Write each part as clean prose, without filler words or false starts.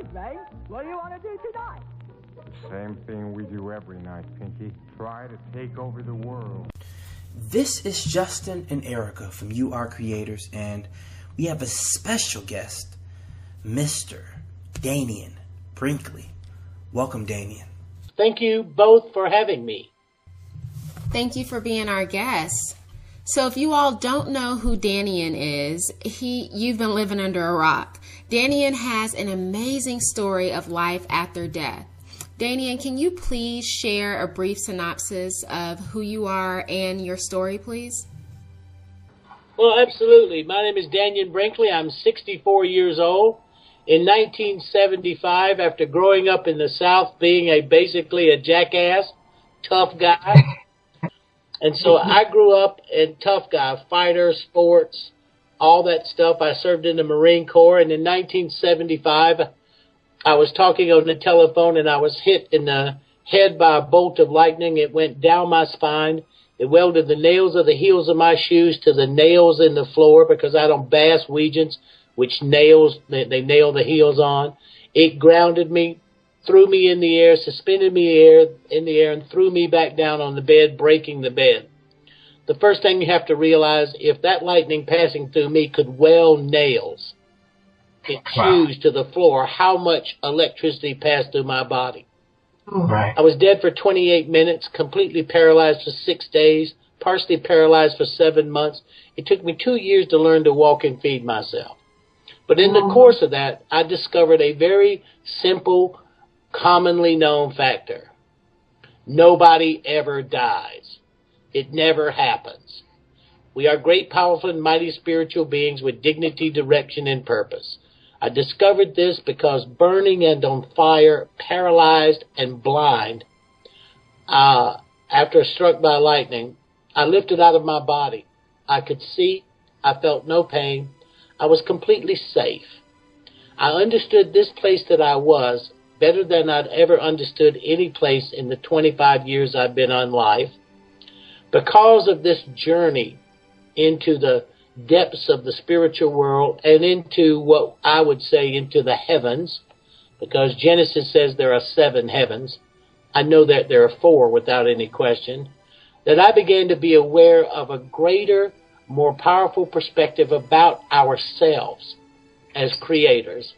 evening. What do you want to do tonight? Same thing we do every night, Pinky. Try to take over the world. This is Justin and Erica from YouAreCreators, and we have a special guest, Mr. Dannion Brinkley. Welcome, Dannion. Thank you both for having me. Thank you for being our guest. So if you all don't know who Dannion is, you've been living under a rock. Dannion has an amazing story of life after death. Dannion, can you please share a brief synopsis of who you are and your story, please? Well, absolutely. My name is Dannion Brinkley. I'm 64 years old. In 1975, after growing up in the South, being basically a jackass, tough guy, and so I grew up in tough guy, fighter, sports, all that stuff. I served in the Marine Corps, and in 1975, I was talking on the telephone, and I was hit in the head by a bolt of lightning. It went down my spine. It welded the nails of the heels of my shoes to the nails in the floor because I had on bass weegeons, which nails, they nail the heels on. It grounded me, threw me in the air, suspended me in the air, and threw me back down on the bed, breaking the bed. The first thing you have to realize, if that lightning passing through me could weld nails, it fused to the floor, how much electricity passed through my body. Right. I was dead for 28 minutes, completely paralyzed for 6 days, partially paralyzed for 7 months. It took me 2 years to learn to walk and feed myself. But in the course of that, I discovered a very simple, commonly known factor. Nobody ever dies. It never happens. We are great, powerful, and mighty spiritual beings with dignity, direction, and purpose. I discovered this because burning and on fire, paralyzed and blind, after struck by lightning, I lifted out of my body. I could see. I felt no pain. I was completely safe. I understood this place that I was better than I'd ever understood any place in the 25 years I've been on life. Because of this journey into the depths of the spiritual world and into what I would say into the heavens, because Genesis says there are 7 heavens. I know that there are 4 without any question, that I began to be aware of a greater, more powerful perspective about ourselves as creators.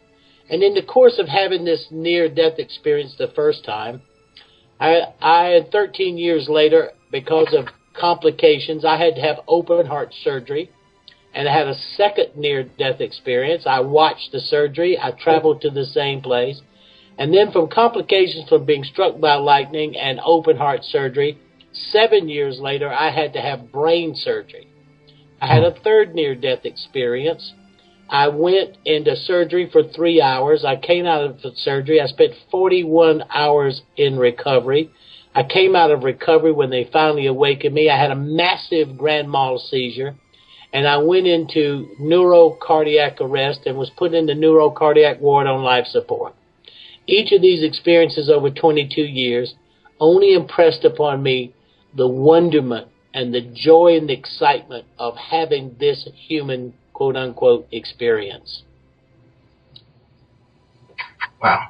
And in the course of having this near-death experience the first time, I 13 years later, because of complications, I had to have open heart surgery, and I had a second near-death experience. I watched the surgery. I traveled to the same place. And then from complications from being struck by lightning and open heart surgery, 7 years later, I had to have brain surgery. I had a third near-death experience. I went into surgery for 3 hours. I came out of the surgery. I spent 41 hours in recovery. I came out of recovery when they finally awakened me. I had a massive grand mal seizure, and I went into neurocardiac arrest and was put in the neurocardiac ward on life support. Each of these experiences over 22 years only impressed upon me the wonderment and the joy and the excitement of having this human, quote-unquote, experience. Wow.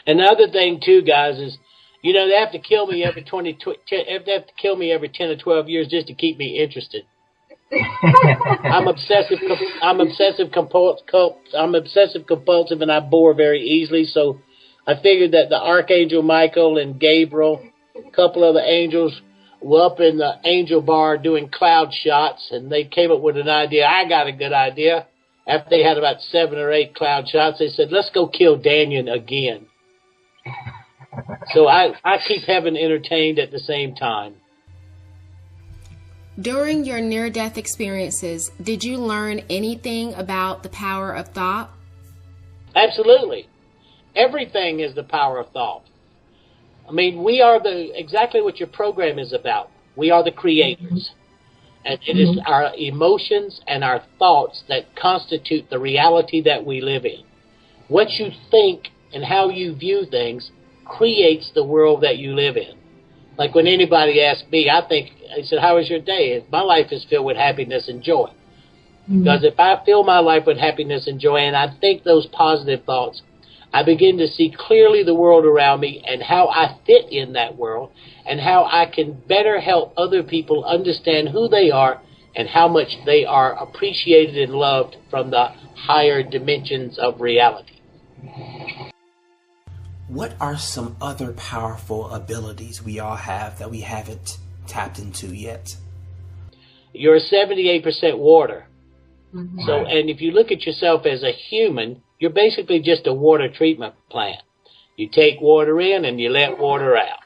And the other thing, too, guys, is, you know, they have to kill me every 10 or 12 years just to keep me interested. I'm obsessive compulsive, and I bore very easily. So I figured that the Archangel Michael and Gabriel, a couple of the angels, were up in the angel bar doing cloud shots, and they came up with an idea. I got a good idea. After they had about 7 or 8 cloud shots, they said, "Let's go kill Dannion again." So I keep having entertained at the same time. During your near-death experiences, did you learn anything about the power of thought? Absolutely. Everything is the power of thought. I mean, we are exactly what your program is about. We are the creators. And it is our emotions and our thoughts that constitute the reality that we live in. What you think and how you view things creates the world that you live in. Like when anybody asks me, I said, "How was your day?" My life is filled with happiness and joy. Because if I fill my life with happiness and joy and I think those positive thoughts, I begin to see clearly the world around me and how I fit in that world and how I can better help other people understand who they are and how much they are appreciated and loved from the higher dimensions of reality. What are some other powerful abilities we all have that we haven't tapped into yet? You're 78% water. So, and if you look at yourself as a human, you're basically just a water treatment plant. You take water in and you let water out.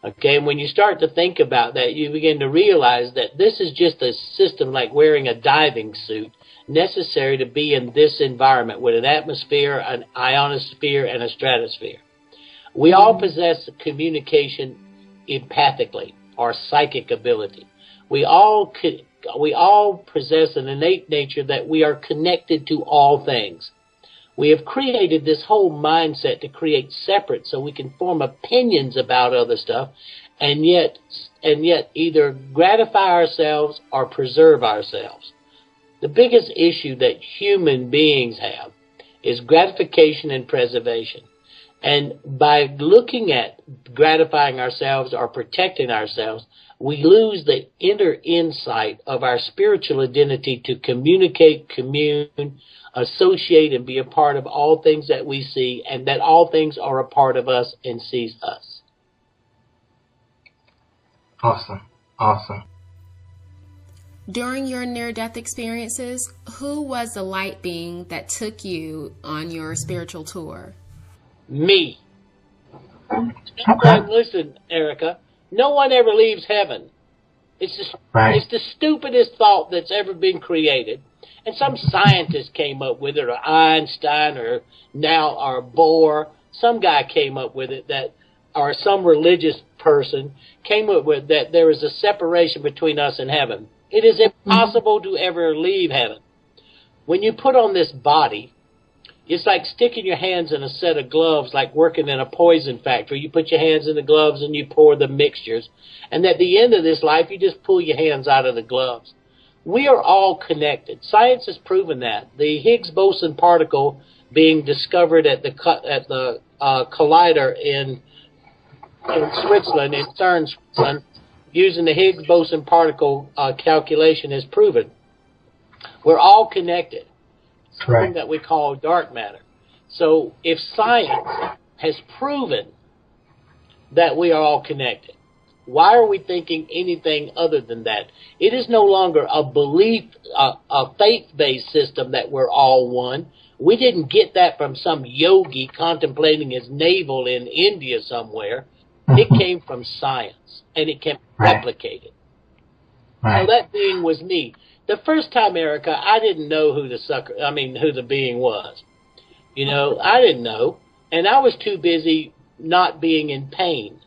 Okay, and when you start to think about that, you begin to realize that this is just a system like wearing a diving suit necessary to be in this environment with an atmosphere, an ionosphere, and a stratosphere. We all possess communication empathically, or psychic ability. We all possess an innate nature that we are connected to all things. We have created this whole mindset to create separate so we can form opinions about other stuff and yet either gratify ourselves or preserve ourselves. The biggest issue that human beings have is gratification and preservation. And by looking at gratifying ourselves or protecting ourselves, we lose the inner insight of our spiritual identity to communicate, commune, associate, and be a part of all things that we see, and that all things are a part of us and sees us. Awesome. During your near-death experiences, who was the light being that took you on your spiritual tour? Me. Okay. Listen, Erica, no one ever leaves heaven. It's the stupidest thought that's ever been created. And some scientist came up with it, or Einstein, or Bohr. Some guy came up with it, or some religious person came up with that there is a separation between us and heaven. It is impossible to ever leave heaven. When you put on this body, it's like sticking your hands in a set of gloves, like working in a poison factory. You put your hands in the gloves and you pour the mixtures. And at the end of this life, you just pull your hands out of the gloves. We are all connected. Science has proven that. The Higgs boson particle being discovered at the collider in Switzerland, in CERN, Switzerland, using the Higgs boson particle calculation has proven we're all connected. Something that we call dark matter. So if science has proven that we are all connected, why are we thinking anything other than that? It is no longer a belief, a faith-based system that we're all one. We didn't get that from some yogi contemplating his navel in India somewhere. It came from science, and it can be replicated. So that being was me. The first time, Erica, I didn't know who the being was. You know, I didn't know. And I was too busy not being in pain.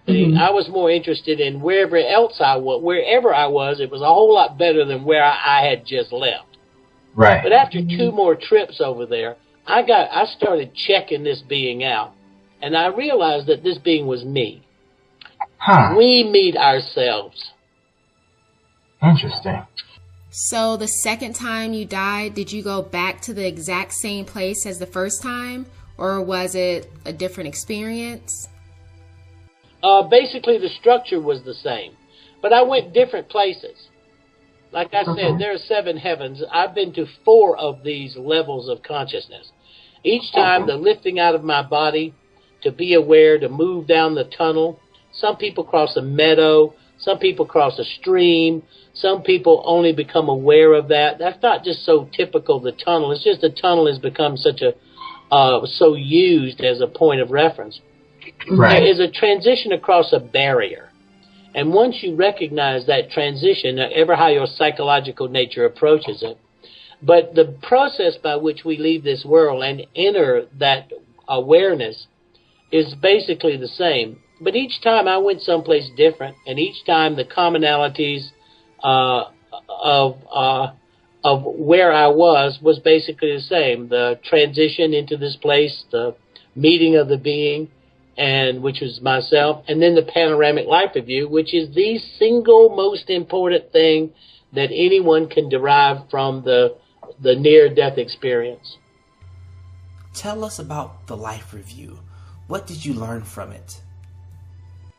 I was more interested in wherever I was, it was a whole lot better than where I had just left. Right. But after 2 more trips over there, I started checking this being out. And I realized that this being was me. We meet ourselves. Interesting. So the second time you died, did you go back to the exact same place as the first time? Or was it a different experience? Basically, the structure was the same. But I went different places. Like I said, there are 7 heavens. I've been to 4 of these levels of consciousness. Each time, the lifting out of my body, to be aware, to move down the tunnel. Some people cross a meadow. Some people cross a stream. Some people only become aware of that. That's not just so typical of the tunnel. It's just the tunnel has become so used as a point of reference. There is a transition across a barrier. And once you recognize that transition, ever how your psychological nature approaches it, but the process by which we leave this world and enter that awareness is basically the same. But each time I went someplace different, and each time the commonalities of where I was basically the same. The transition into this place, the meeting of the being, and which was myself, and then the panoramic life review, which is the single most important thing that anyone can derive from the near-death experience. Tell us about the life review. What did you learn from it?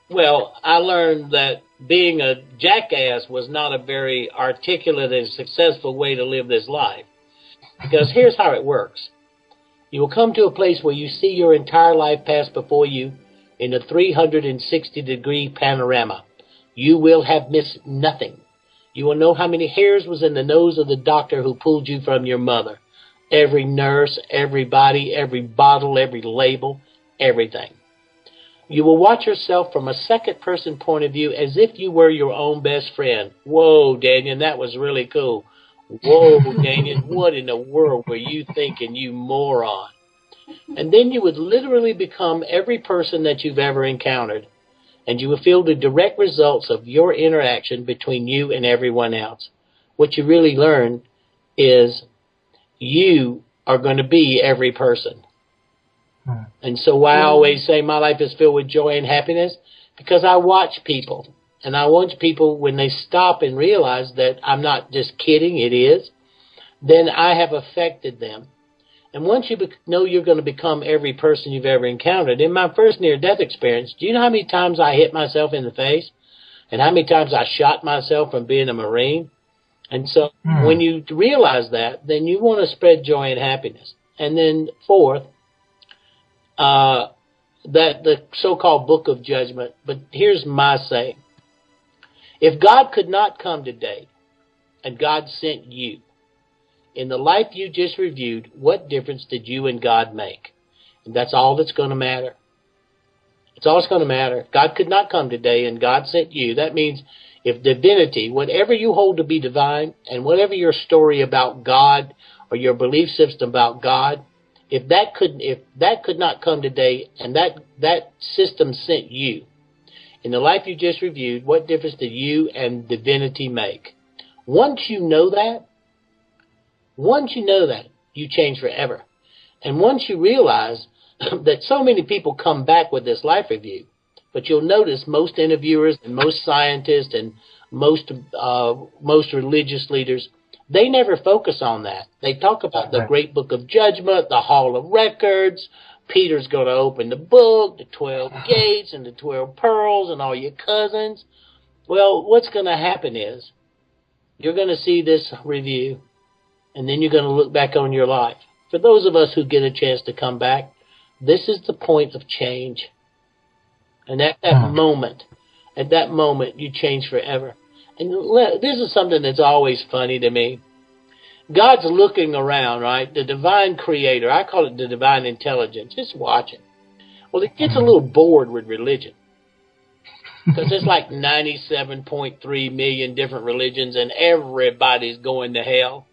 Well, I learned that being a jackass was not a very articulate and successful way to live this life. Because here's how it works. You will come to a place where you see your entire life pass before you in a 360-degree panorama. You will have missed nothing. You will know how many hairs was in the nose of the doctor who pulled you from your mother. Every nurse, everybody, every bottle, every label, everything. You will watch yourself from a second-person point of view as if you were your own best friend. Whoa, Dannion, that was really cool. Whoa, Dannion, what in the world were you thinking, you moron? And then you would literally become every person that you've ever encountered. And you will feel the direct results of your interaction between you and everyone else. What you really learn is you are going to be every person. And so why I always say my life is filled with joy and happiness, because I watch people. And I watch people when they stop and realize that I'm not just kidding, it is, then I have affected them. And once you know you're going to become every person you've ever encountered, in my first near-death experience, do you know how many times I hit myself in the face? And how many times I shot myself from being a Marine? And so when you realize that, then you want to spread joy and happiness. And then fourth, that the so-called book of judgment. But here's my saying. If God could not come today and God sent you, in the life you just reviewed, what difference did you and God make? And that's all that's going to matter. It's all that's going to matter. God could not come today and God sent you. That means if divinity, whatever you hold to be divine, and whatever your story about God or your belief system about God, if that could not come today and that system sent you, in the life you just reviewed, what difference did you and divinity make? Once you know that, you change forever. And once you realize that so many people come back with this life review, but you'll notice most interviewers and most scientists and most religious leaders, they never focus on that. They talk about the great book of judgment, the hall of records, Peter's going to open the book, the 12 gates and the 12 pearls and all your cousins. Well, what's going to happen is you're going to see this review, and then you're going to look back on your life. For those of us who get a chance to come back, this is the point of change. And at that moment, you change forever. And this is something that's always funny to me. God's looking around, right? The divine creator, I call it the divine intelligence, just watching. Well, it gets a little bored with religion. Because there's like 97.3 million different religions and everybody's going to hell.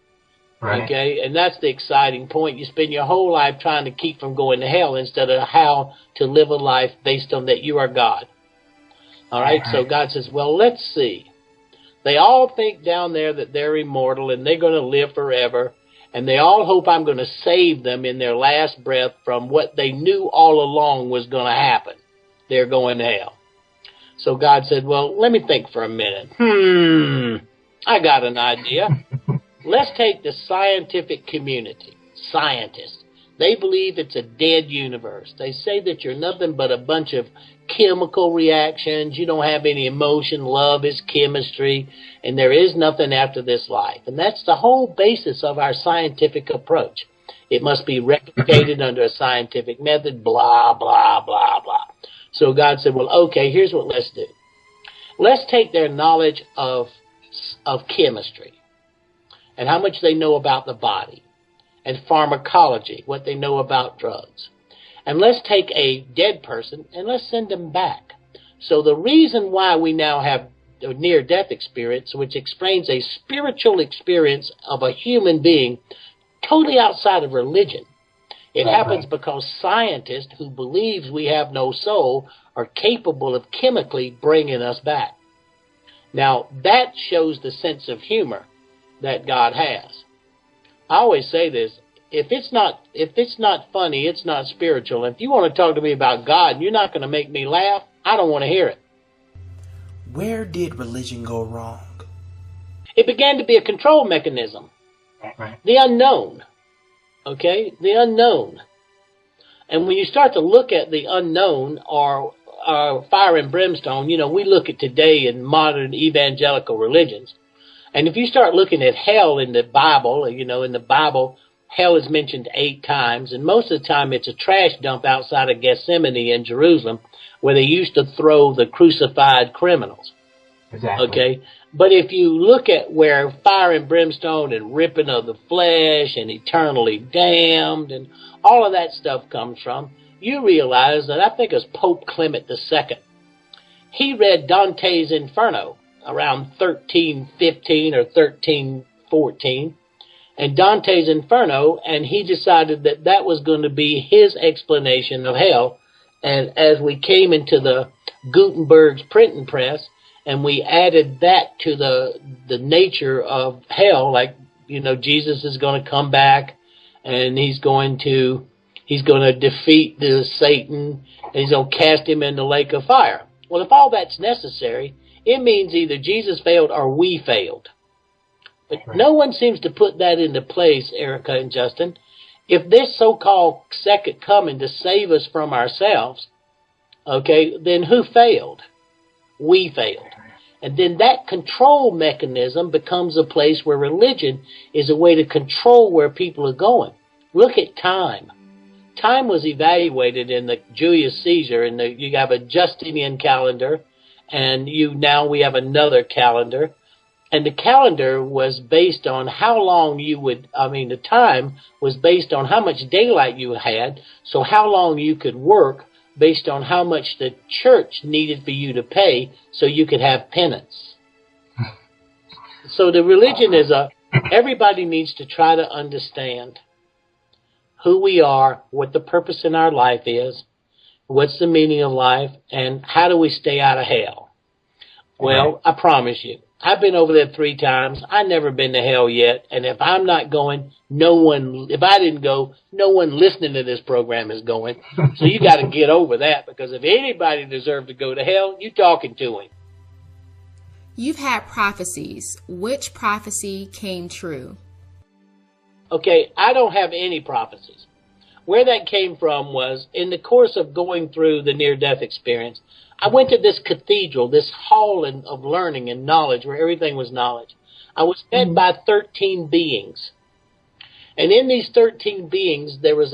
Right. Okay? And that's the exciting point. You spend your whole life trying to keep from going to hell instead of how to live a life based on that you are God. All right? So God says, well, let's see. They all think down there that they're immortal and they're going to live forever. And they all hope I'm going to save them in their last breath from what they knew all along was going to happen. They're going to hell. So God said, well, let me think for a minute. I got an idea. Let's take the scientific community. Scientists. They believe it's a dead universe. They say that you're nothing but a bunch of chemical reactions. You don't have any emotion. Love is chemistry. And there is nothing after this life. And that's the whole basis of our scientific approach. It must be replicated under a scientific method, blah, blah, blah, blah. So God said, well, okay, here's what let's do. Let's take their knowledge of chemistry and how much they know about the body and pharmacology, what they know about drugs. And let's take a dead person and let's send them back. So the reason why we now have a near-death experience, which explains a spiritual experience of a human being totally outside of religion, it happens because scientists who believe we have no soul are capable of chemically bringing us back. Now, that shows the sense of humor that God has. I always say this, if it's not funny, it's not spiritual. If you want to talk to me about God and you're not going to make me laugh, I don't want to hear it. Where did religion go wrong? It began to be a control mechanism. The unknown. Okay? The unknown. And when you start to look at the unknown or fire and brimstone, you know, we look at today in modern evangelical religions. And if you start looking at hell in the Bible, you know, in the Bible, hell is mentioned 8 times. And most of the time it's a trash dump outside of Gethsemane in Jerusalem where they used to throw the crucified criminals. Exactly. Okay? But if you look at where fire and brimstone and ripping of the flesh and eternally damned and all of that stuff comes from, you realize that I think it was Pope Clement II. He read Dante's Inferno around 1315 or 1314, and Dante's Inferno, and he decided that that was going to be his explanation of hell. And as we came into the Gutenberg's printing press, and we added that to the nature of hell, like, you know, Jesus is going to come back, and he's going to defeat the Satan, and he's going to cast him in the lake of fire. Well, if all that's necessary, it means either Jesus failed or we failed. But no one seems to put that into place, Erica and Justin. If this so-called second coming to save us from ourselves, okay, then who failed? We failed. And then that control mechanism becomes a place where religion is a way to control where people are going. Look at time. Time was evaluated in the Julius Caesar, and you have a Justinian calendar, and we have another calendar. And the calendar was based on how long the time was based on how much daylight you had, so how long you could work based on how much the church needed for you to pay so you could have penance. So the religion is everybody needs to try to understand who we are, what the purpose in our life is, what's the meaning of life, and how do we stay out of hell. Well, I promise you, I've been over there 3 times. I've never been to hell yet. And if I'm not going, if I didn't go, no one listening to this program is going. So you got to get over that, because if anybody deserves to go to hell, you talking to him. You've had prophecies. Which prophecy came true? Okay, I don't have any prophecies. Where that came from was in the course of going through the near-death experience, I went to this cathedral, this hall of learning and knowledge where everything was knowledge. I was fed by 13 beings. And in these 13 beings, there was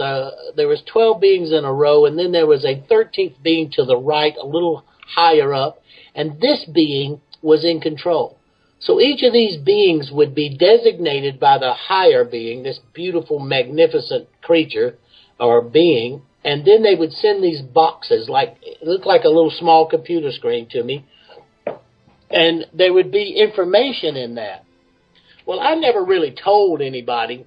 12 beings in a row, and then there was a 13th being to the right, a little higher up, and this being was in control. So each of these beings would be designated by the higher being, this beautiful, magnificent creature or being, and then they would send these boxes, it looked like a little small computer screen to me, and there would be information in that. Well, I never really told anybody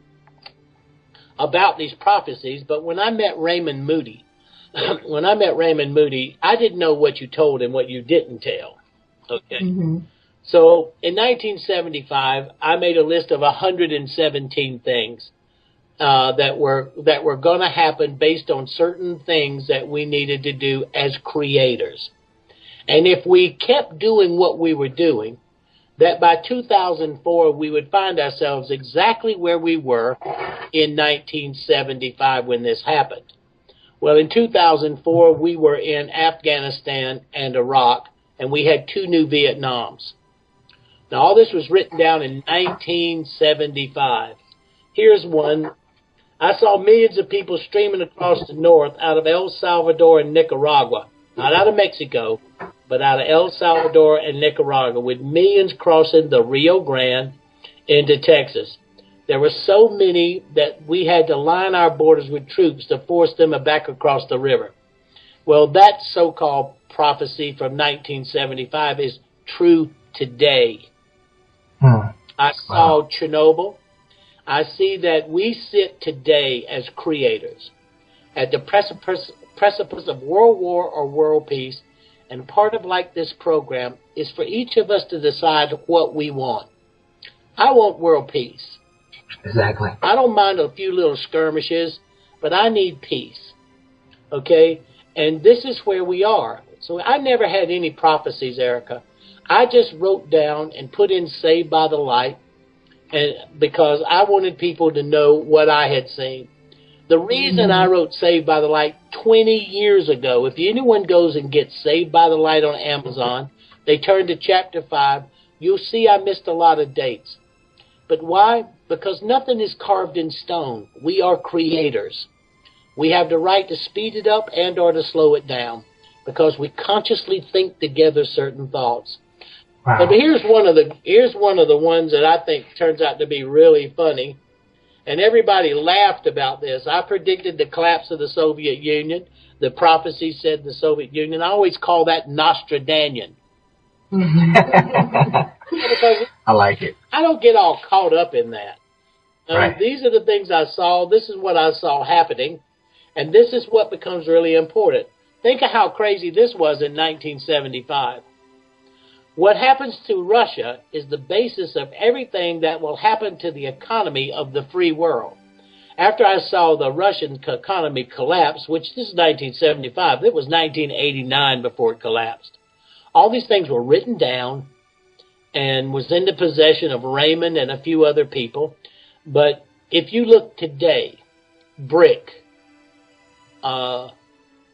about these prophecies, but when I met Raymond Moody, I didn't know what you told and what you didn't tell. Okay. Mm-hmm. So in 1975, I made a list of 117 things that were going to happen based on certain things that we needed to do as creators. And if we kept doing what we were doing, that by 2004 we would find ourselves exactly where we were in 1975 when this happened. Well, in 2004 we were in Afghanistan and Iraq, and we had 2 new Vietnams. Now, all this was written down in 1975. Here's one. I saw millions of people streaming across the north out of El Salvador and Nicaragua. Not out of Mexico, but out of El Salvador and Nicaragua, with millions crossing the Rio Grande into Texas. There were so many that we had to line our borders with troops to force them back across the river. Well, that so-called prophecy from 1975 is true today. I saw Chernobyl. I see that we sit today as creators at the precipice of world war or world peace, and part of this program is for each of us to decide what we want. I want world peace. Exactly. I don't mind a few little skirmishes, but I need peace. Okay? And this is where we are. So I never had any prophecies, Erica. I just wrote down and put in Saved by the Light, and because I wanted people to know what I had seen. The reason I wrote Saved by the Light 20 years ago, if anyone goes and gets Saved by the Light on Amazon, they turn to chapter 5, you'll see I missed a lot of dates. But why? Because nothing is carved in stone. We are creators. We have the right to speed it up and or to slow it down because we consciously think together certain thoughts. Wow. But here's one of the ones that I think turns out to be really funny. And everybody laughed about this. I predicted the collapse of the Soviet Union. The prophecy said the Soviet Union. I always call that Dannion. Because I like it. I don't get all caught up in that. Right. These are the things I saw. This is what I saw happening. And this is what becomes really important. Think of how crazy this was in 1975. What happens to Russia is the basis of everything that will happen to the economy of the free world. After I saw the Russian economy collapse, which this is 1975, it was 1989 before it collapsed. All these things were written down and was in the possession of Raymond and a few other people. But if you look today, BRIC,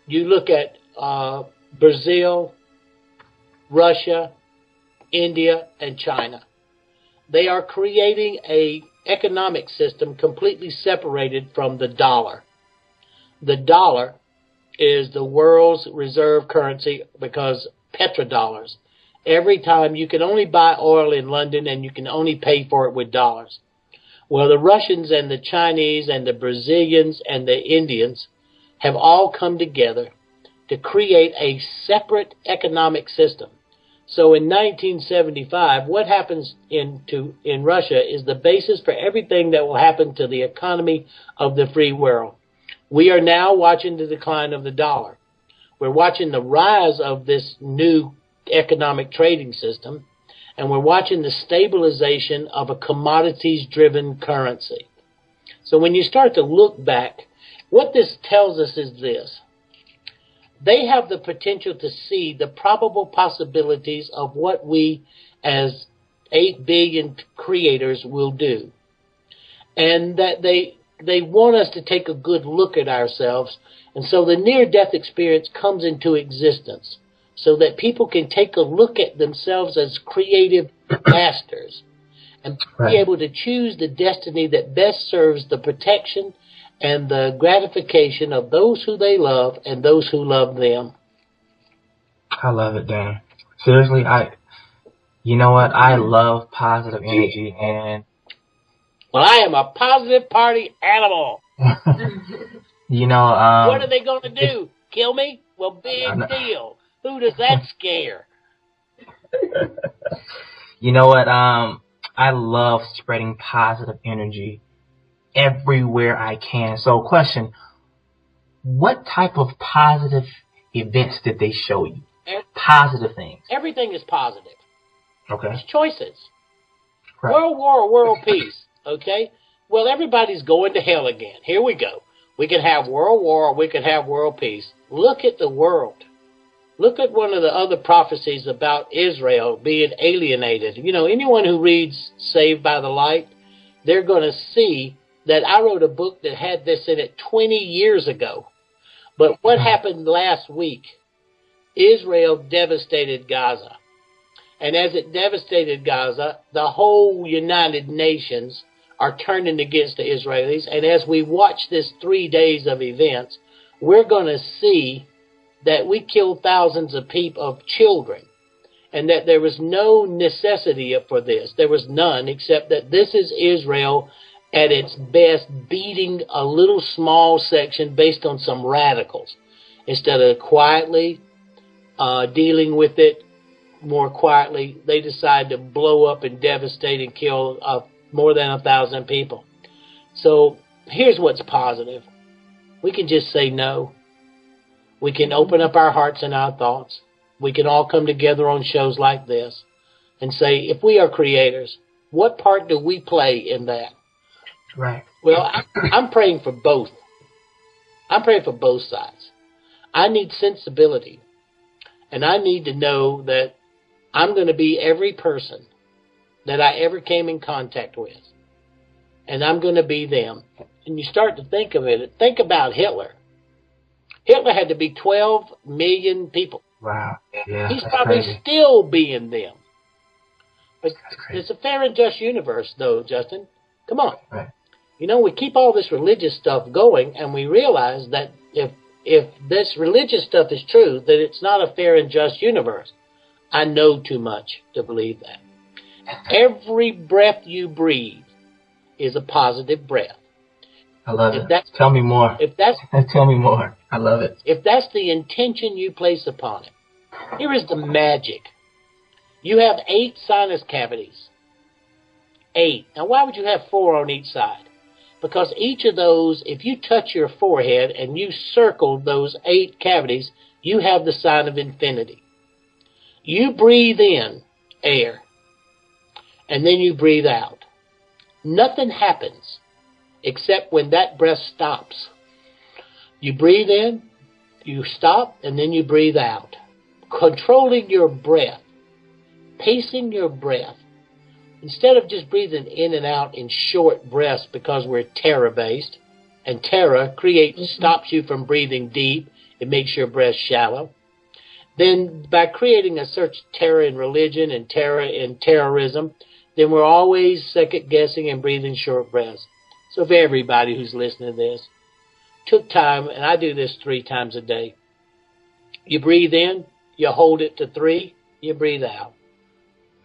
you look at Brazil, Russia, India, and China. They are creating an economic system completely separated from the dollar. The dollar is the world's reserve currency because petrodollars. Every time you can only buy oil in London and you can only pay for it with dollars. Well, the Russians and the Chinese and the Brazilians and the Indians have all come together to create a separate economic system. So in 1975, what happens in Russia is the basis for everything that will happen to the economy of the free world. We are now watching the decline of the dollar. We're watching the rise of this new economic trading system, and we're watching the stabilization of a commodities-driven currency. So when you start to look back, what this tells us is this. They have the potential to see the probable possibilities of what we as 8 billion creators will do. And that they want us to take a good look at ourselves. And so the near-death experience comes into existence so that people can take a look at themselves as creative masters and be able to choose the destiny that best serves the protection and the gratification of those who they love and those who love them. I love it, Dan. Seriously, you know what? I love positive energy, and well, I am a positive party animal. You know, what are they going to do? Kill me? Well, big deal. Who does that scare? You know what? I love spreading positive energy everywhere I can. So, question, what type of positive events did they show you? Positive things. Everything is positive. Okay. It's choices. Right. World war or world peace, okay? Well, everybody's going to hell again. Here we go. We could have world war or we could have world peace. Look at the world. Look at one of the other prophecies about Israel being alienated. You know, anyone who reads Saved by the Light, they're going to see that I wrote a book that had this in it 20 years ago. But what happened last week? Israel devastated Gaza. And as it devastated Gaza, the whole United Nations are turning against the Israelis. And as we watch this 3 days of events, we're going to see that we killed thousands of people, of children, and that there was no necessity for this. There was none, except that this is Israel at its best beating a little small section based on some radicals. Instead of quietly dealing with it more quietly, they decide to blow up and devastate and kill more than 1,000 people. So here's what's positive. We can just say no. We can open up our hearts and our thoughts. We can all come together on shows like this and say, if we are creators, what part do we play in that? Right. Well, I'm praying for both. I'm praying for both sides. I need sensibility. And I need to know that I'm going to be every person that I ever came in contact with. and I'm going to be them. And you start to think of it. Think about Hitler. Hitler had to be 12 million people. Wow. Yeah, He's that's probably crazy. still being them. But it's a fair and just universe, though, Justin. Come on. Right. You know, we keep all this religious stuff going, and we realize that if this religious stuff is true, that it's not a fair and just universe. I know too much to believe that. Every breath you breathe is a positive breath. I love it. Tell me more. Tell me more. I love it. If that's the intention you place upon it, here is the magic. You have 8 sinus cavities. 8. Now, why would you have 4 on each side? Because each of those, if you touch your forehead and you circle those 8 cavities, you have the sign of infinity. You breathe in air, and then you breathe out. Nothing happens except when that breath stops. You breathe in, you stop, and then you breathe out. Controlling your breath, pacing your breath. Instead of just breathing in and out in short breaths because we're terror-based, and terror stops you from breathing deep, it makes your breath shallow. Then by creating a search terror in religion and terror in terrorism, then we're always second-guessing and breathing short breaths. So if everybody who's listening to this took time, and I do this 3 times a day, you breathe in, you hold it to 3, you breathe out.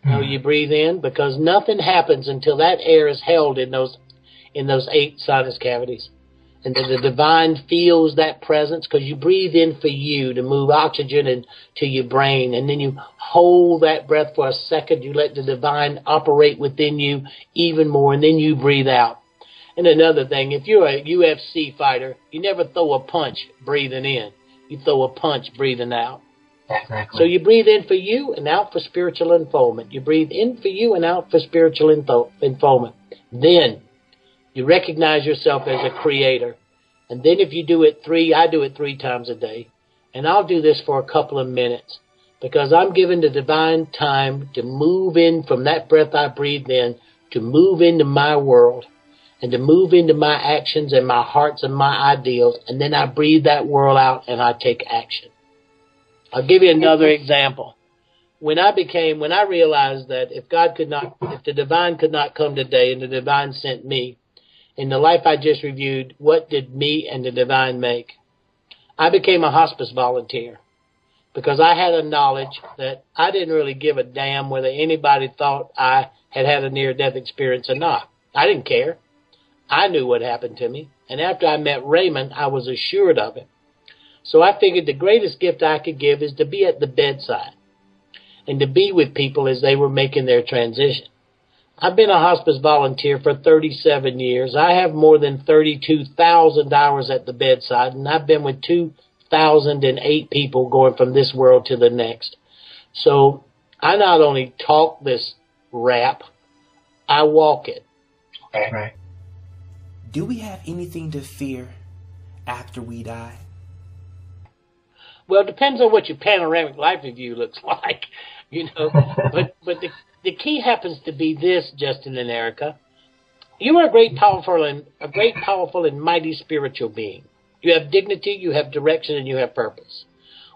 No, you breathe in because nothing happens until that air is held in those 8 sinus cavities. And then the divine feels that presence because you breathe in for you to move oxygen into your brain. And then you hold that breath for a second. You let the divine operate within you even more. And then you breathe out. And another thing, if you're a UFC fighter, you never throw a punch breathing in. You throw a punch breathing out. Exactly. So you breathe in for you and out for spiritual unfoldment. You breathe in for you and out for spiritual unfoldment. Then you recognize yourself as a creator. And then if you do it I do it 3 times a day. And I'll do this for a couple of minutes because I'm given the divine time to move in from that breath I breathed in, to move into my world and to move into my actions and my hearts and my ideals. And then I breathe that world out and I take action. I'll give you another example. When I realized that if the divine could not come today and the divine sent me, in the life I just reviewed, what did me and the divine make? I became a hospice volunteer because I had a knowledge that I didn't really give a damn whether anybody thought I had had a near-death experience or not. I didn't care. I knew what happened to me. And after I met Raymond, I was assured of it. So I figured the greatest gift I could give is to be at the bedside and to be with people as they were making their transition. I've been a hospice volunteer for 37 years. I have more than 32,000 hours at the bedside, and I've been with 2,008 people going from this world to the next. So I not only talk this rap, I walk it. Right. Do we have anything to fear after we die? Well, it depends on what your panoramic life review looks like, you know. But the key happens to be this, Justin and Erica. You are a great, powerful, and mighty spiritual being. You have dignity, you have direction, and you have purpose.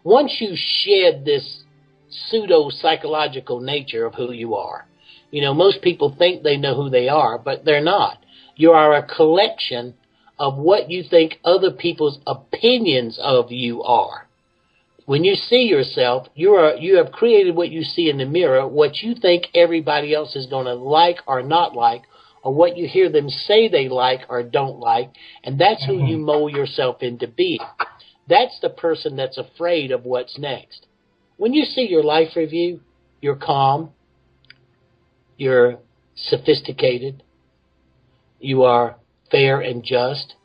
Once you shed this pseudo-psychological nature of who you are, you know, most people think they know who they are, but they're not. You are a collection of what you think other people's opinions of you are. When you see yourself, you have created what you see in the mirror, what you think everybody else is going to like or not like, or what you hear them say they like or don't like, and that's who you mold yourself into being. That's the person that's afraid of what's next. When you see your life review, you're calm, you're sophisticated, you are fair and just,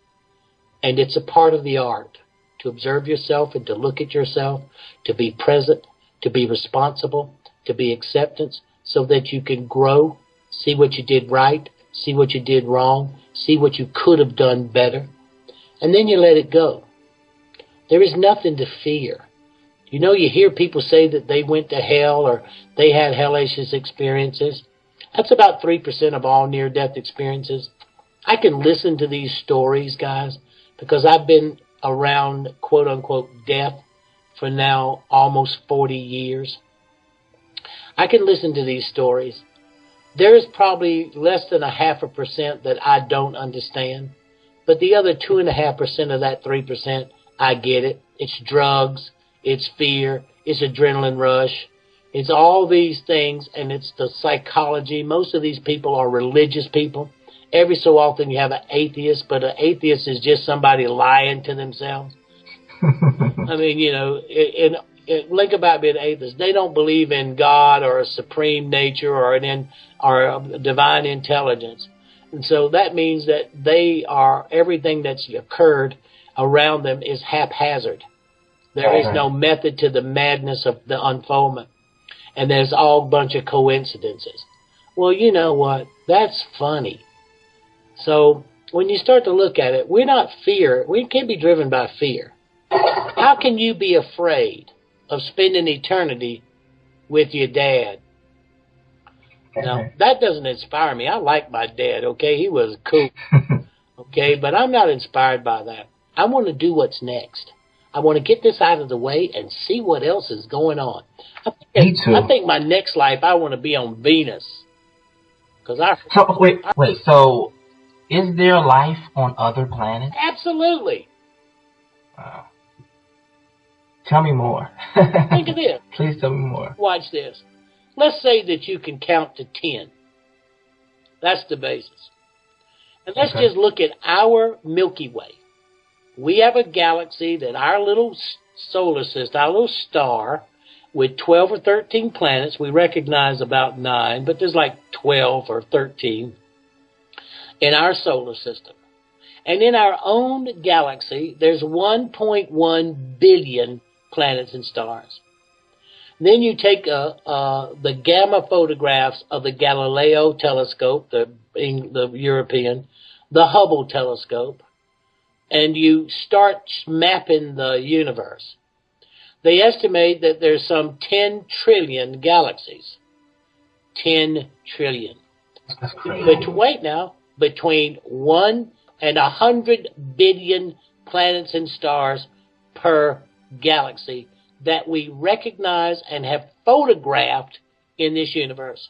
and it's a part of the art. To observe yourself and to look at yourself, to be present, to be responsible, to be acceptance, so that you can grow, see what you did right, see what you did wrong, see what you could have done better, and then you let it go. There is nothing to fear. You know, you hear people say that they went to hell or they had hellacious experiences. That's about 3% of all near-death experiences. I can listen to these stories, guys, because I've been around, quote unquote, death for now almost 40 years. I can listen to these stories. There's probably less than 0.5% that I don't understand, but the other 2.5% of that 3%, I get it. It's drugs, it's fear, it's adrenaline rush, it's all these things, and it's the psychology. Most of these people are religious people. Every so often you have an atheist, but an atheist is just somebody lying to themselves. I mean, you know, think about being an atheist. They don't believe in God or a supreme nature or a divine intelligence. And so that means that everything that's occurred around them is haphazard. There is no method to the madness of the unfoldment. And there's all a bunch of coincidences. Well, you know what? That's funny. So when you start to look at it, we can't be driven by fear. How can you be afraid of spending eternity with your dad? Now, that doesn't inspire me. I like my dad, okay? He was cool, okay? But I'm not inspired by that. I want to do what's next. I want to get this out of the way and see what else is going on. Me too. I think my next life, I want to be on Venus. Wait, so is there life on other planets? Absolutely. Wow. Tell me more. Think of this. Please tell me more. Watch this. Let's say that you can count to 10. That's the basis. And let's just look at our Milky Way. We have a galaxy that our little solar system, our little star, with 12 or 13 planets. We recognize about 9, but there's like 12 or 13 in our solar system. And in our own galaxy, there's 1.1 billion planets and stars. Then you take the gamma photographs of the Galileo telescope, the European, the Hubble telescope, and you start mapping the universe. They estimate that there's some 10 trillion galaxies. 10 trillion. That's crazy. But wait now, between 1 and 100 billion planets and stars per galaxy that we recognize and have photographed in this universe.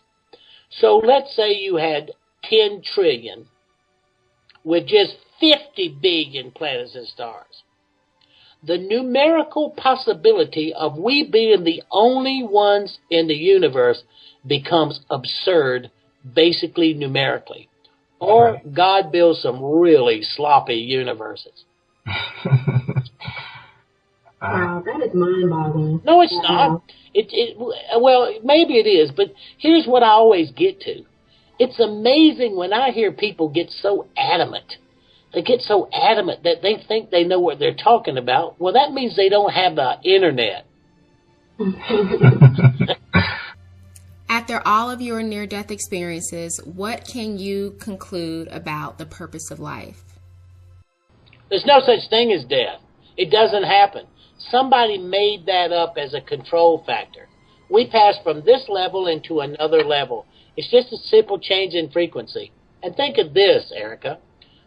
So let's say you had 10 trillion with just 50 billion planets and stars. The numerical possibility of we being the only ones in the universe becomes absurd, basically numerically. Or God builds some really sloppy universes. Wow, that is mind-boggling. No, it's not. Well, maybe it is, but here's what I always get to. It's amazing when I hear people get so adamant. They get so adamant that they think they know what they're talking about. Well, that means they don't have the internet. After all of your near-death experiences, what can you conclude about the purpose of life? There's no such thing as death. It doesn't happen. Somebody made that up as a control factor. We pass from this level into another level. It's just a simple change in frequency. And think of this, Erica.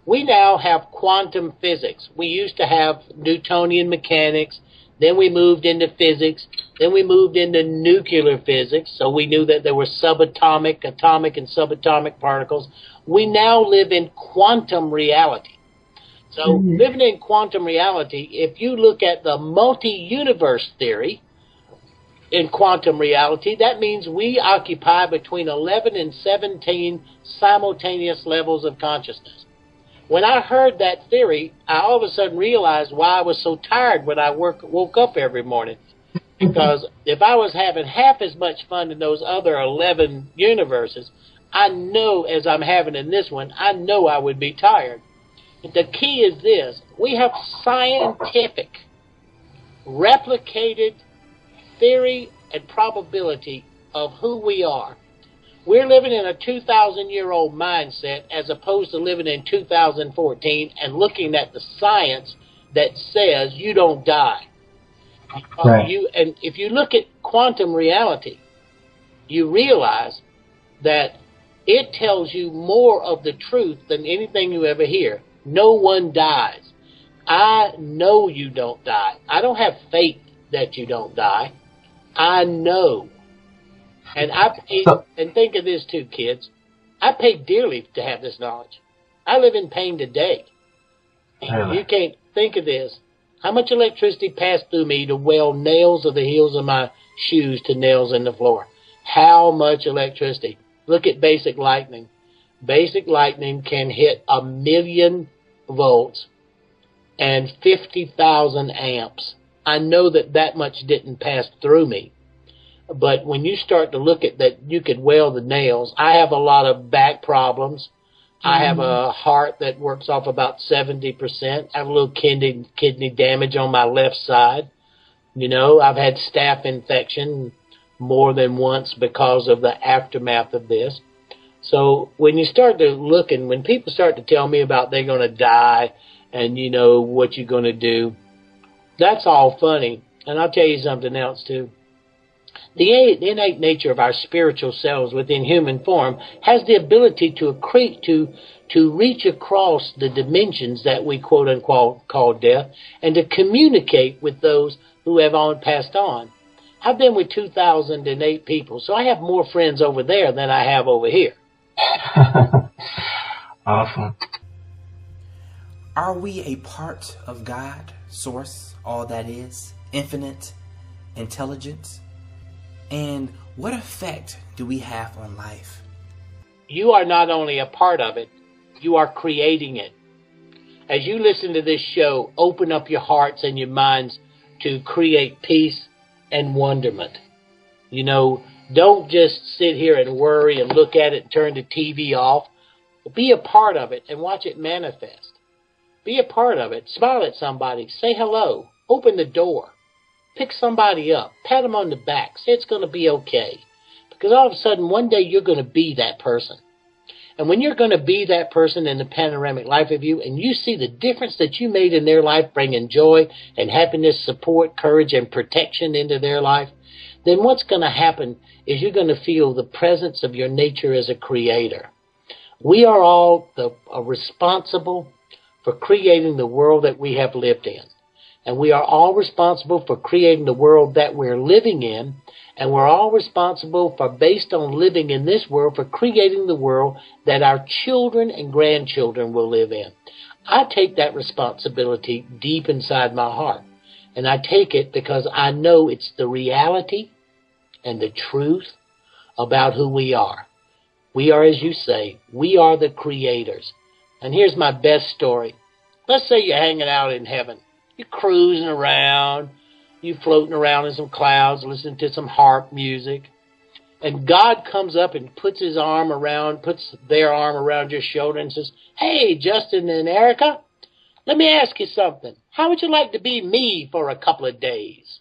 We now have quantum physics. We used to have Newtonian mechanics. Then we moved into physics. Then we moved into nuclear physics. So we knew that there were subatomic, atomic, and subatomic particles. We now live in quantum reality. So living in quantum reality, if you look at the multi-universe theory in quantum reality, that means we occupy between 11 and 17 simultaneous levels of consciousness. When I heard that theory, I all of a sudden realized why I was so tired when I woke up every morning. Because if I was having half as much fun in those other 11 universes, I know as I'm having in this one, I know I would be tired. The key is this. We have scientific, replicated theory and probability of who we are. We're living in a 2,000-year-old mindset as opposed to living in 2014 and looking at the science that says you don't die. Right. And if you look at quantum reality, you realize that It tells you more of the truth than anything you ever hear. No one dies. I know you don't die. I don't have faith that you don't die. I know. And and think of this too, kids. I paid dearly to have this knowledge. I live in pain today. Really? You can't think of this. How much electricity passed through me to weld nails of the heels of my shoes to nails in the floor? How much electricity? Look at basic lightning. Basic lightning can hit 1,000,000 volts and 50,000 amps. I know that much didn't pass through me. But when you start to look at that, you could weld the nails. I have a lot of back problems. I have a heart that works off about 70%. I have a little kidney damage on my left side. You know, I've had staph infection more than once because of the aftermath of this. So when you start to look, and when people start to tell me about they're going to die and, you know, what you're going to do, that's all funny. And I'll tell you something else, too. The innate nature of our spiritual selves within human form has the ability to reach across the dimensions that we quote-unquote call death and to communicate with those who have passed on. I've been with 2,008 people, so I have more friends over there than I have over here. Awesome. Are we a part of God, Source, all that is, infinite intelligence? And what effect do we have on life? You are not only a part of it, you are creating it. As you listen to this show, open up your hearts and your minds to create peace and wonderment. You know, don't just sit here and worry and look at it and turn the TV off. Be a part of it and watch it manifest. Be a part of it. Smile at somebody. Say hello. Open the door. Pick somebody up. Pat them on the back. Say it's going to be okay. Because all of a sudden, one day you're going to be that person. And when you're going to be that person in the panoramic life of you, and you see the difference that you made in their life, bringing joy and happiness, support, courage, and protection into their life, then what's going to happen is you're going to feel the presence of your nature as a creator. We are all responsible for creating the world that we have lived in. And we are all responsible for creating the world that we're living in. And we're all responsible for, based on living in this world, for creating the world that our children and grandchildren will live in. I take that responsibility deep inside my heart. And I take it because I know it's the reality and the truth about who we are. We are, as you say, we are the creators. And here's my best story. Let's say you're hanging out in heaven. You're cruising around. You're floating around in some clouds, listening to some harp music. And God comes up and puts their arm around your shoulder and says, "Hey, Justin and Erica, let me ask you something. How would you like to be me for a couple of days?"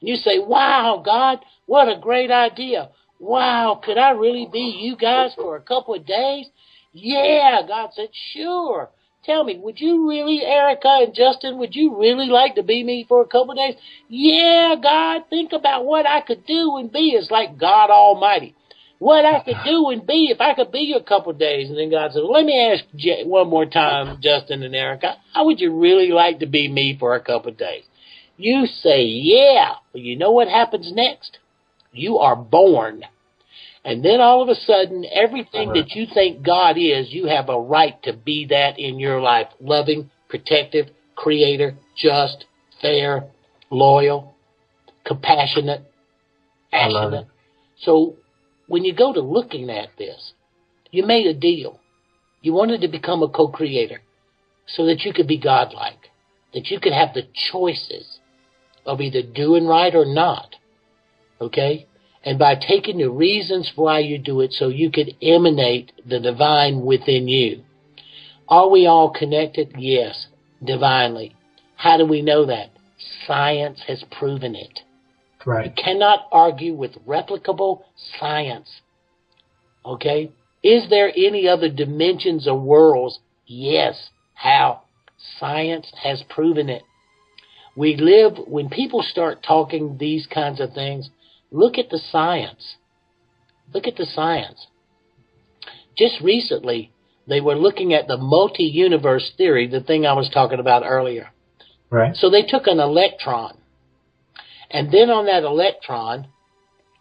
And you say, "Wow, God, what a great idea. Wow, could I really be you guys for a couple of days?" "Yeah," God said, "sure. Tell me, would you really, Erica and Justin, would you really like to be me for a couple of days?" "Yeah, God, think about what I could do and be." It's like God Almighty. What I could do and be if I could be you a couple of days. And then God said, "Let me ask one more time, Justin and Erica, how would you really like to be me for a couple of days?" You say, "Yeah." Well, you know what happens next? You are born. And then all of a sudden, everything that you think God is, you have a right to be that in your life. Loving, protective, creator, just, fair, loyal, compassionate, passionate. So when you go to looking at this, you made a deal. You wanted to become a co-creator so that you could be godlike, that you could have the choices of either doing right or not. Okay? And by taking the reasons why you do it so you could emanate the divine within you. Are we all connected? Yes, divinely. How do we know that? Science has proven it. Right. You cannot argue with replicable science. Okay? Is there any other dimensions or worlds? Yes. How? Science has proven it. When people start talking these kinds of things, look at the science. Look at the science. just recently, they were looking at the multi-universe theory, the thing I was talking about earlier. Right. So they took an electron, and then on that electron,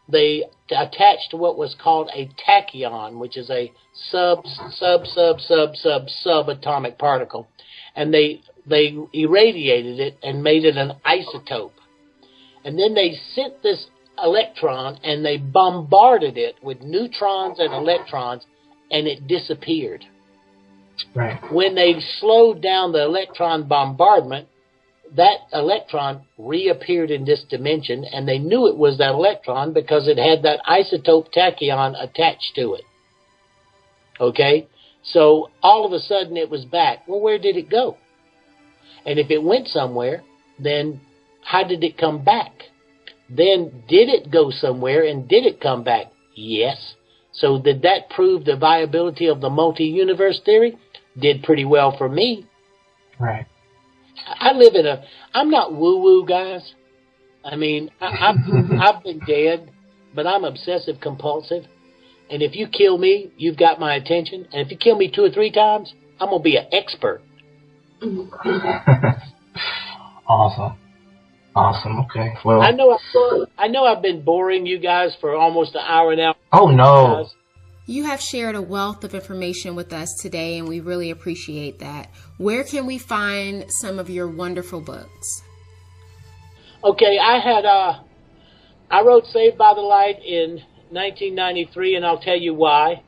they attached what was called a tachyon, which is a subatomic particle, and they irradiated it and made it an isotope. And then they sent this electron and they bombarded it with neutrons and electrons, and it disappeared. Right. When they slowed down the electron bombardment, that electron reappeared in this dimension, and they knew it was that electron because it had that isotope tachyon attached to it. Okay? So all of a sudden it was back. Well, where did it go? And if it went somewhere, then how did it come back? Then did it go somewhere and did it come back? Yes. So did that prove the viability of the multi-universe theory? Did pretty well for me. Right. I'm not woo-woo, guys. I mean, I've been dead, but I'm obsessive compulsive. And if you kill me, you've got my attention. And if you kill me 2 or 3 times, I'm going to be an expert. Awesome. Okay. Well, I know I've been boring you guys for almost an hour now. Oh, no. Guys. You have shared a wealth of information with us today, and we really appreciate that. Where can we find some of your wonderful books? Okay, I wrote Saved by the Light in 1993, and I'll tell you why.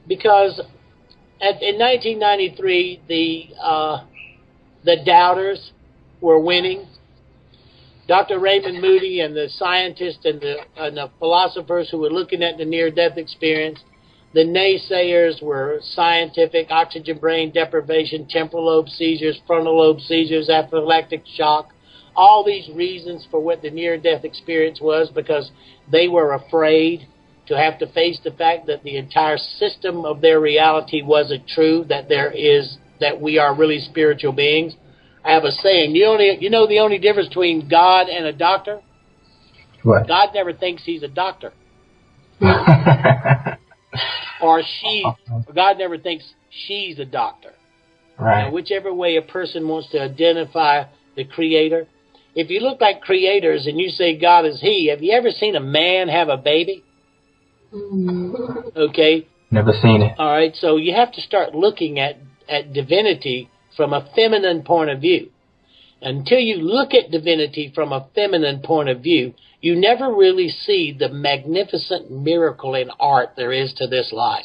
Because in 1993, the doubters were winning. Dr. Raymond Moody and the scientists and the philosophers who were looking at the near-death experience, the naysayers were scientific, oxygen brain deprivation, temporal lobe seizures, frontal lobe seizures, anaphylactic shock, all these reasons for what the near-death experience was, because they were afraid to have to face the fact that the entire system of their reality wasn't true, that we are really spiritual beings. I have a saying, you know the only difference between God and a doctor? What? God never thinks he's a doctor. Or God never thinks she's a doctor. Right. Now, whichever way a person wants to identify the Creator. If you look like creators and you say God is He, have you ever seen a man have a baby? Okay. Never seen it. All right, so you have to start looking at divinity from a feminine point of view. Until you look at divinity from a feminine point of view, you never really see the magnificent miracle in art there is to this life.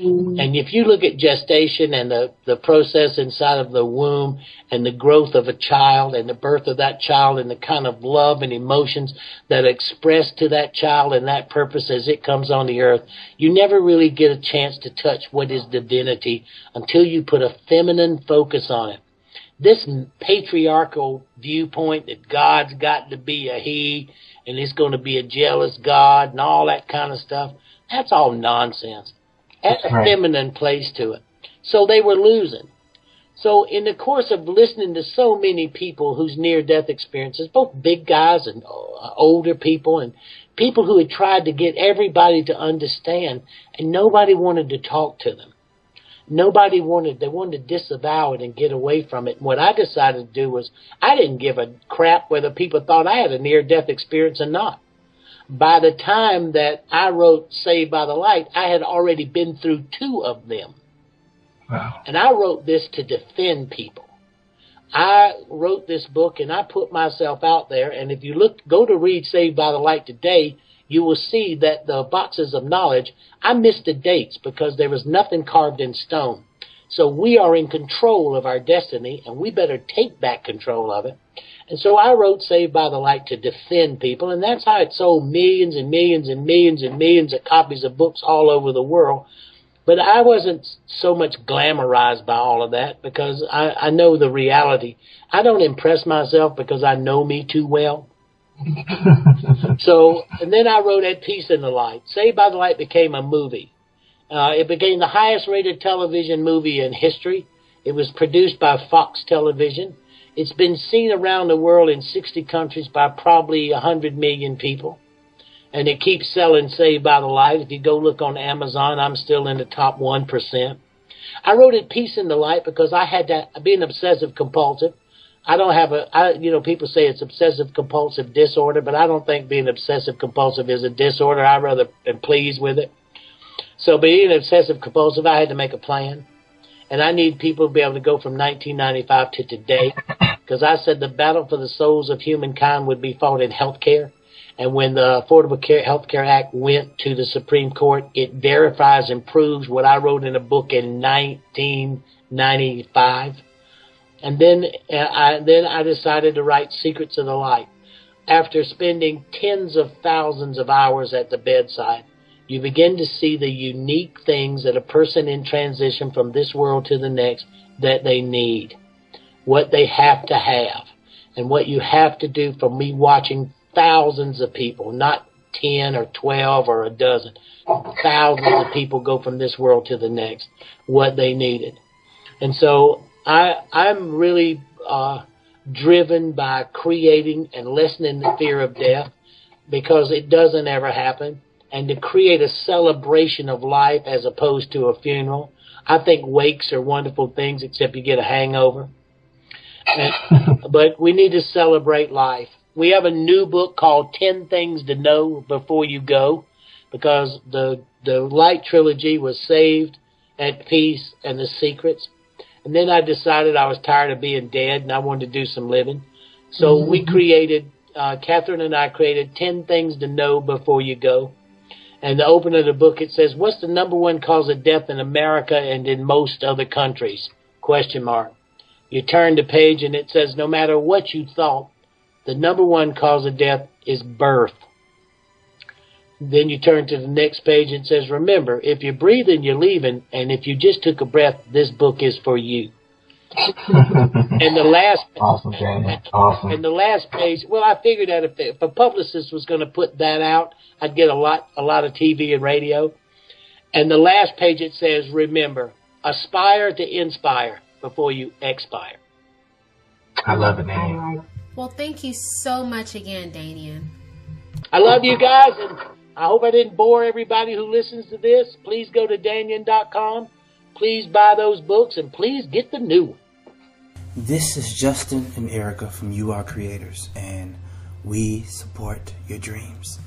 And if you look at gestation and the process inside of the womb and the growth of a child and the birth of that child and the kind of love and emotions that are expressed to that child and that purpose as it comes on the earth, you never really get a chance to touch what is divinity until you put a feminine focus on it. This patriarchal viewpoint that God's got to be a he and he's going to be a jealous God and all that kind of stuff, that's all nonsense. Had a feminine place to it. So they were losing. So in the course of listening to so many people whose near-death experiences, both big guys and older people and people who had tried to get everybody to understand, and nobody wanted to talk to them. They wanted to disavow it and get away from it. And what I decided to do was I didn't give a crap whether people thought I had a near-death experience or not. By the time that I wrote Saved by the Light, I had already been through 2 of them. Wow. And I wrote this to defend people. I wrote this book and I put myself out there. And if you go to read Saved by the Light today, you will see that the boxes of knowledge, I missed the dates because there was nothing carved in stone. So we are in control of our destiny, and we better take back control of it. And so I wrote Saved by the Light to defend people, and that's how it sold millions and millions and millions and millions of copies of books all over the world. But I wasn't so much glamorized by all of that because I know the reality. I don't impress myself because I know me too well. So, and then I wrote At Peace in the Light. Saved by the Light became a movie. It became the highest rated television movie in history. It was produced by Fox Television. It's been seen around the world in 60 countries by probably 100 million people. and it keeps selling Saved by the Light. If you go look on Amazon, I'm still in the top 1%. I wrote it Peace in the Light because I had to be an obsessive compulsive. I don't have people say it's obsessive compulsive disorder, but I don't think being obsessive compulsive is a disorder. I rather am pleased with it. So being obsessive compulsive, I had to make a plan. And I need people to be able to go from 1995 to today, because I said the battle for the souls of humankind would be fought in healthcare. And when the Affordable Health Care Act went to the Supreme Court, it verifies and proves what I wrote in a book in 1995. And then I decided to write Secrets of the Light. After spending tens of thousands of hours at the bedside, you begin to see the unique things that a person in transition from this world to the next that they need, what they have to have, and what you have to do. From me watching thousands of people, not 10 or 12 or a dozen, thousands of people go from this world to the next, what they needed. And so I'm really driven by creating and lessening the fear of death, because it doesn't ever happen, and to create a celebration of life as opposed to a funeral. I think wakes are wonderful things, except you get a hangover. But we need to celebrate life. We have a new book called 10 Things to Know Before You Go, because the Light Trilogy was Saved, At Peace, and The Secrets. And then I decided I was tired of being dead and I wanted to do some living. So we created, Catherine and I created 10 Things to Know Before You Go. And the opening of the book, it says, what's the number one cause of death in America and in most other countries? ? You turn the page and it says, no matter what you thought, the number one cause of death is birth. Then you turn to the next page and it says, remember, if you're breathing, you're leaving, and if you just took a breath, this book is for you. And the last awesome, Danny. Awesome. And the last page, well, I figured that if a publicist was going to put that out, I'd get a lot of TV and radio. And the last page, it says, remember, aspire to inspire before you expire. I love it, Danny. Well, thank you so much again, Dannion. I love you guys, and I hope I didn't bore everybody who listens to this. Please go to Dannion.com. Please buy those books, and please get the new one. This is Justin and Erica from YouAreCreators, and we support your dreams.